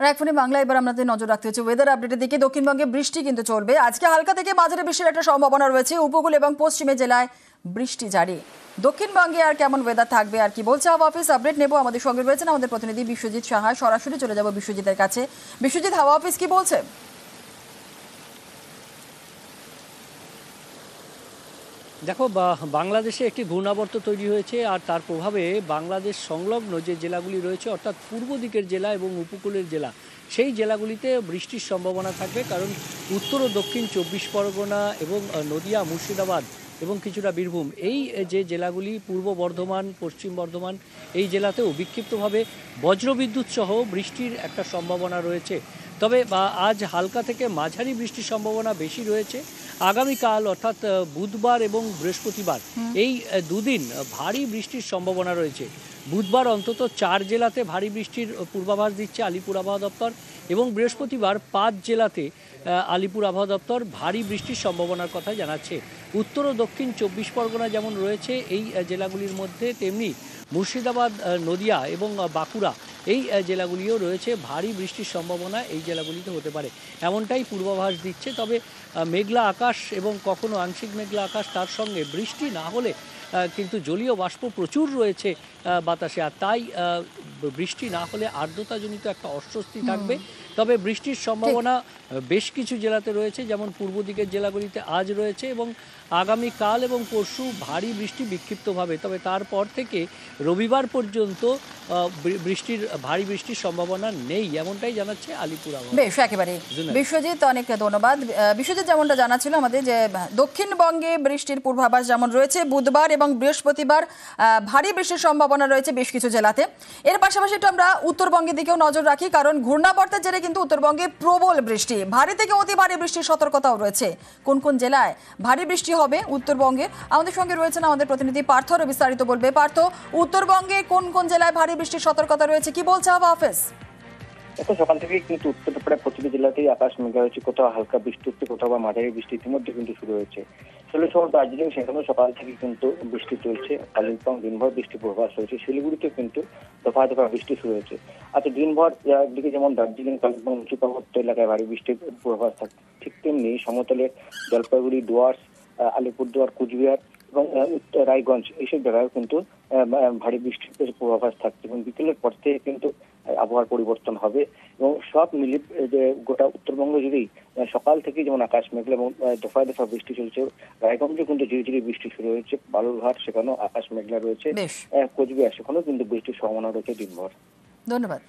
রাইফোনে বাংলা এবার আমাদের নজর রাখতে হচ্ছে ওয়েদার আপডেটের দিকে। দক্ষিণবঙ্গে বৃষ্টি কিন্তু চলবে। আজকে হালকা থেকে মাঝারি বৃষ্টির একটা সম্ভাবনা রয়েছে। উপকূল এবং পশ্চিমে জেলায় বৃষ্টি জারি। দক্ষিণবঙ্গে আর কেমন ওয়েদার থাকবে আর কি বলছে হাওয়া অফিস, আপডেট নেব। আমাদের সঙ্গে রয়েছেন আমাদের প্রতিনিধি বিশ্বজিৎ সাহা। সরাসরি চলে যাব বিশ্বজিতের কাছে। বিশ্বজিৎ, হাওয়া অফিস কি বলছে? দেখো, বাংলাদেশে একটি ঘূর্ণাবর্ত তৈরি হয়েছে, আর তার প্রভাবে বাংলাদেশ সংলগ্ন যে জেলাগুলি রয়েছে, অর্থাৎ পূর্ব দিকের জেলা এবং উপকূলের জেলা, সেই জেলাগুলিতে বৃষ্টির সম্ভাবনা থাকবে। কারণ উত্তর ও দক্ষিণ 24 পরগনা এবং নদিয়া, মুর্শিদাবাদ এবং কিছুটা বীরভূম, এই যে জেলাগুলি, পূর্ব বর্ধমান, পশ্চিম বর্ধমান, এই জেলাতেও বিক্ষিপ্তভাবে বজ্রবিদ্যুৎ সহ বৃষ্টির একটা সম্ভাবনা রয়েছে। তবে আজ হালকা থেকে মাঝারি বৃষ্টির সম্ভাবনা বেশি রয়েছে। আগামীকাল অর্থাৎ বুধবার এবং বৃহস্পতিবার, এই দুদিন ভারী বৃষ্টির সম্ভাবনা রয়েছে। বুধবার অন্তত 4 জেলাতে ভারী বৃষ্টির পূর্বাভাস দিচ্ছে আলিপুর আবহাওয়া দপ্তর, এবং বৃহস্পতিবার 5 জেলাতে আলিপুর আবহাওয়া দপ্তর ভারী বৃষ্টির সম্ভাবনার কথা জানাচ্ছে। উত্তর ও দক্ষিণ 24 পরগনা যেমন রয়েছে এই জেলাগুলির মধ্যে, তেমনি মুর্শিদাবাদ, নদিয়া এবং বাঁকুড়া, এই জেলাগুলিও রয়েছে ভারী বৃষ্টির সম্ভাবনা এই জেলাগুলিতে হতে পারে, এমনটাই পূর্বাভাস দিচ্ছে। তবে মেঘলা আকাশ এবং কখনো আংশিক মেঘলা আকাশ, তার সঙ্গে বৃষ্টি না হলে কিন্তু জলীয় বাষ্প প্রচুর রয়েছে বাতাসে, আর তাই বৃষ্টি না হলে আর্দ্রতাজনিত একটা অস্বস্তি থাকবে। তবে বৃষ্টির সম্ভাবনা বেশ কিছু জেলাতে রয়েছে, যেমন পূর্ব দিকের জেলাগুলিতে আজ রয়েছে, এবং আগামীকাল এবং পরশু ভারী বৃষ্টি বিক্ষিপ্তভাবে। তবে তারপর থেকে রবিবার পর্যন্ত ভারী বৃষ্টির সম্ভাবনা নেই, এমনটাই জানাচ্ছে আলিপুর আবহাওয়া। বেশ, একেবারে। বিশ্বজিৎ, অনেক ধন্যবাদ। বিশ্বজিৎ, যেমনটা জানাচ্ছিল আমাদের যে দক্ষিণবঙ্গে বৃষ্টির পূর্বাভাস যেমন রয়েছে, বুধবার এবং বৃহস্পতিবার ভারী বৃষ্টির সম্ভাবনা রয়েছে বেশ কিছু জেলাতে। এর পাশাপাশি একটু আমরা উত্তরবঙ্গের দিকেও নজর রাখি, কারণ ঘূর্ণাবর্তের জেরে কিন্তু উত্তরবঙ্গে প্রবল বৃষ্টি, ভারী থেকে অতি ভারী বৃষ্টির সতর্কতাও রয়েছে। কোন কোন জেলায় ভারী বৃষ্টি হবে উত্তরবঙ্গে, আমাদের সঙ্গে রয়েছেন আমাদের প্রতিনিধি পার্থ, আরও বিস্তারিত বলবে। পার্থ, উত্তরবঙ্গে কোন কোন জেলায় ভারী বৃষ্টির সতর্কতা রয়েছে, কি বলছে হাওয়া অফিস? এত সকাল থেকেই কিন্তু উত্তরে প্রায় প্রতিটি জেলাতেই আকাশ মেঘলা হয়েছে। কোথাও হালকা বৃষ্টি হচ্ছে, কোথাও বা মাঝারি বৃষ্টি ইতিমধ্যে কিন্তু শুরু হয়েছে। সিলেট শহর, দার্জিলিং, সেখানেও সকাল থেকে কিন্তু বৃষ্টি চলছে। কালিম্পং দিনভর বৃষ্টি পূর্বাভাস রয়েছে। শিলিগুড়িতে কিন্তু দফা দফা বৃষ্টি শুরু হয়েছে। আচ্ছা, দিনভর একদিকে যেমন দার্জিলিং, কালিম্পং উঁচু পার্বত্য এলাকায় ভারী বৃষ্টির পূর্বাভাস থাকে, ঠিক তেমনি সমতলের জলপাইগুড়ি, ডুয়ার্স, আলিপুরদুয়ার, কুচবিহার এবং রায়গঞ্জ, এইসব জায়গায় কিন্তু ভারী বৃষ্টির পূর্বাভাস থাকছে। এবং বিকেলের পর থেকে কিন্তু আবহাওয়ার পরিবর্তন হবে, এবং সব মিলিয়ে যে গোটা উত্তরবঙ্গ জুড়েই সকাল থেকে যেমন আকাশ মেঘলা এবং দফায় দফা বৃষ্টি চলছে। রায়গঞ্জে কিন্তু ধীরে ধীরে বৃষ্টি শুরু হয়েছে। বালুরঘাট, সেখানেও আকাশ মেঘলা রয়েছে। কোচবিহার, সেখানেও কিন্তু বৃষ্টির সম্ভাবনা রয়েছে দিনভর। ধন্যবাদ।